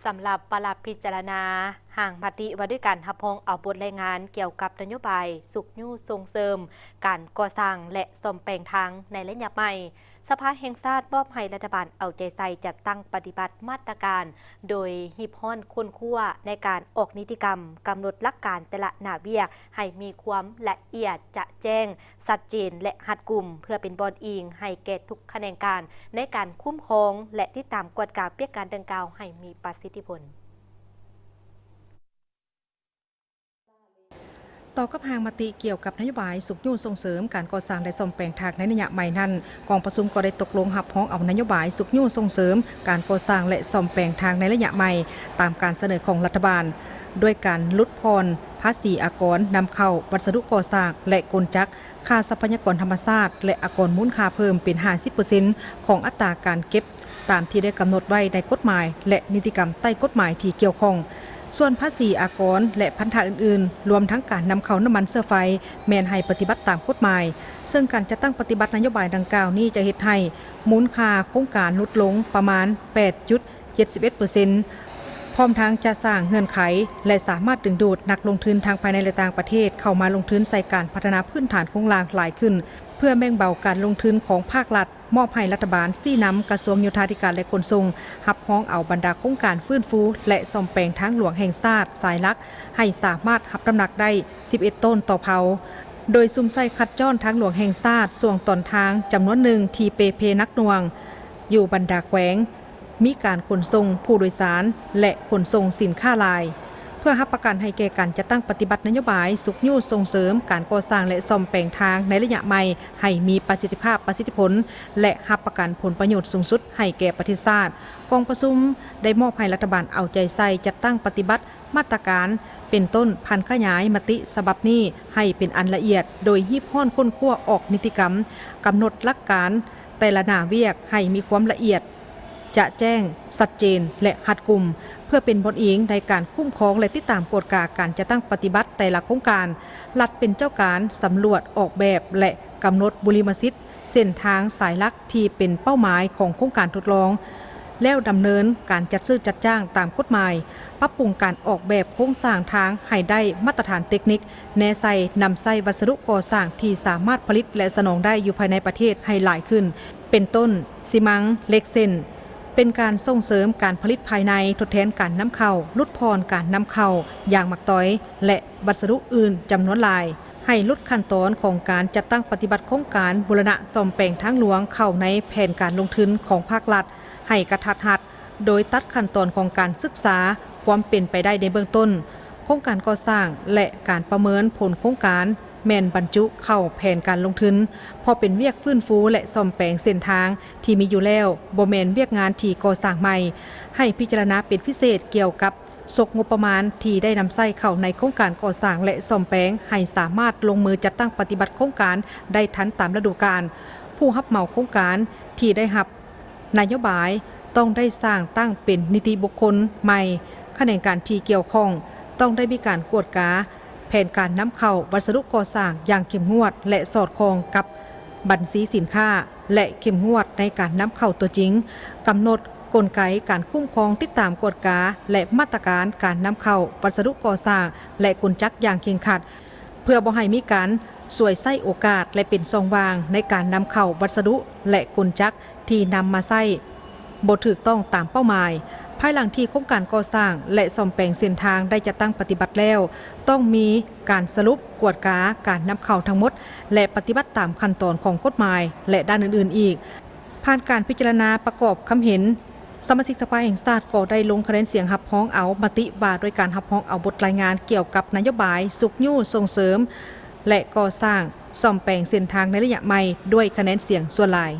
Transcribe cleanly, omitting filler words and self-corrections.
สำหรับปลัดพิจารณาห่างมติว่าด้วยการทับพงเอาบทรายงานเกี่ยวกับนโยบายสุขยู่ส่งเสริมการก่อสร้างและซ่อมแปลงทางในระยะใหม่สภาแห่งชาติมอบให้รัฐบาลเอาใจใส่จัดตั้งปฏิบัติมาตรการโดยฮิบฮ้อนคนขั้วในการออกนิติกรรมกำหนดหลักการแต่ละหน้าเวียกให้มีความละเอียดจะแจ้งชัดเจนและหัดกลุ่มเพื่อเป็นบอลอิงให้แก่ทุกคะแนนการในการคุ้มครองและติดตามกวดกาเปียกการดังกล่าวให้มีประสิทธิผลต่อกับหางมติเกี่ยวกับนโยบายสุขยู่ส่งเสริมการก่อสร้างและซ่อมแปลงทางในระยะใหม่นั้นกองประชุมก็ได้ตกลงรับพ้องเอานโยบายสุขยู่ส่งเสริมการก่อสร้างและซ่อมแปลงทางในระยะใหม่ตามการเสนอของรัฐบาลด้วยการลดผ่อนภาษีอากรนำเข้าวัสดุก่อสร้างและกลจักรค่าทรัพยากรธรรมชาติและอากรมูลค่าเพิ่มเป็น 50% ของอัตราการเก็บตามที่ได้กำหนดไว้ในกฎหมายและนิติกรรมใต้กฎหมายที่เกี่ยวข้องส่วนภาษีอากรและพันธะอื่นๆรวมทั้งการนำเข้าน้ำมันเชื้อไฟแม้นให้ปฏิบัติตามกฎหมายซึ่งการจะตั้งปฏิบัตินโยบายดังกล่าวนี้จะเฮ็ดให้มูลค่าโครงการลดลงประมาณ 8.71%พร้อมทั้งจะสร้างเงื่อนไขและสามารถดึงดูดนักลงทุนทางภายในและต่างประเทศเข้ามาลงทุนใส่การพัฒนาพื้นฐานโครงสร้างหลายขึ้นเพื่อแบ่งเบาการลงทุนของภาครัฐมอบให้รัฐบาลซี่นำกระทรวงโยธาธิการและขนส่งรับพ้องเอาบรรดาโครงการฟื้นฟูและซ่อมแปลงทางหลวงแห่งชาติสายหลักให้สามารถรับน้ำหนักได้11ต้นต่อเผาโดยซุ่มไส้คัดจ้อนทางหลวงแห่งชาติส่วงตอนทางจำนวนหนึ่งที่เปเพนักหน่วงอยู่บรรดาแขวงมีการขนส่งผู้โดยสารและขนส่งสินค้าหลายเพื่อรับประกันให้แก่การจะตั้งปฏิบัตินโยบายสุขยู่ส่งเสริมการก่อสร้างและซ่อมแปลงทางในระยะใหม่ให้มีประสิทธิภาพประสิทธิผลและรับประกันผลประโยชน์สูงสุดให้แก่ประเทศชาติกองประชุมได้มอบให้รัฐบาลเอาใจใส่จัดตั้งปฏิบัติมาตรการเป็นต้นพันขยายมติฉบับนี้ให้เป็นอันละเอียดโดยฮีบห้อนค้นคว้าออกนิติกรรมกำหนดหลักการแต่ละหน้าเวียกให้มีความละเอียดจะแจ้งชัดเจนและหัดกลุ่มเพื่อเป็นบทอิงในการคุ้มครองและติดตามกฎกาการจะตั้งปฏิบัติแต่ละโครงการรัฐเป็นเจ้าการสำรวจออกแบบและกำหนดบุริมสิทธิ์เส้นทางสายหลักที่เป็นเป้าหมายของโครงการทดลองแล้วดำเนินการจัดซื้อจัดจ้างตามกฎหมายปรับปรุงการออกแบบโครงสร้างทางให้ได้มาตรฐานเทคนิคแนใส่นำใส่วัสดุก่อสร้างที่สามารถผลิตและสนองได้อยู่ภายในประเทศให้หลายขึ้นเป็นต้นซีมังเหล็กเส้นเป็นการส่งเสริมการผลิตภายในทดแทนการนำเข้าลดพรการนำเข้าอย่างหมักต้อยและวัสดุอื่นจำนวนหลายให้ลดขั้นตอนของการจัดตั้งปฏิบัติโครงการบูรณะซ่อมแปลงทางหลวงเข้าในแผนการลงทุนของภาครัฐให้กระทัดรัดโดยตัดขั้นตอนของการศึกษาความเป็นไปได้ในเบื้องต้นโครงการก่อสร้างและการประเมินผลโครงการแม่นบรรจุเข้าแผนการลงทุนพอเป็นเวียกฟื้นฟูและซ่อมแปลงเส้นทางที่มีอยู่แล้วบ่แม่นเวียกงานที่ก่อสร้างใหม่ให้พิจารณาเป็นพิเศษเกี่ยวกับสกงบประมาณที่ได้นำใส่เข้าในโครงการก่อสร้างและซ่อมแปลงให้สามารถลงมือจัดตั้งปฏิบัติโครงการได้ทันตามฤดูกาลผู้รับเหมาโครงการที่ได้รับนโยบายต้องได้สร้างตั้งเป็นนิติบุคคลใหม่ขณะการที่เกี่ยวข้องต้องได้มีการกวดกาแผนการนำเข้าวัสดุก่อสร้างอย่างเข้มงวดและสอดคล้องกับบัญชีสินค้าและเข้มงวดในการนำเข้าตัวจริงกำหนดกลไกการคุ้มครองติดตามกฎกาและมาตรการการนำเข้าวัสดุก่อสร้างและกลจักรอย่างเคร่งครัดเพื่อบ่ให้มีการสวยไส้โอกาสและเป็นช่องว่างในการนำเข้าวัสดุและกลจักรที่นำมาใช้บ่ถูกต้องตามเป้าหมายภายหลังที่โครงการก่อสร้างและซ่อมแปลงเส้นทางได้จัดตั้งปฏิบัติแล้วต้องมีการสรุปกวดกาการนำเข้าทั้งหมดและปฏิบัติตามขั้นตอนของกฎหมายและด้านอื่นๆอีกผ่านการพิจารณาประกอบคำเห็นสมาชิกสภาแห่งชาติก็ได้ลงคะแนนเสียงรับพ้องเอามติว่าโดยการรับพ้องเอาบทรายงานเกี่ยวกับนโยบายสุขยู่ส่งเสริมและก่อสร้างซ่อมแปลงเส้นทางในระยะใหม่ด้วยคะแนนเสียงส่วนหลาย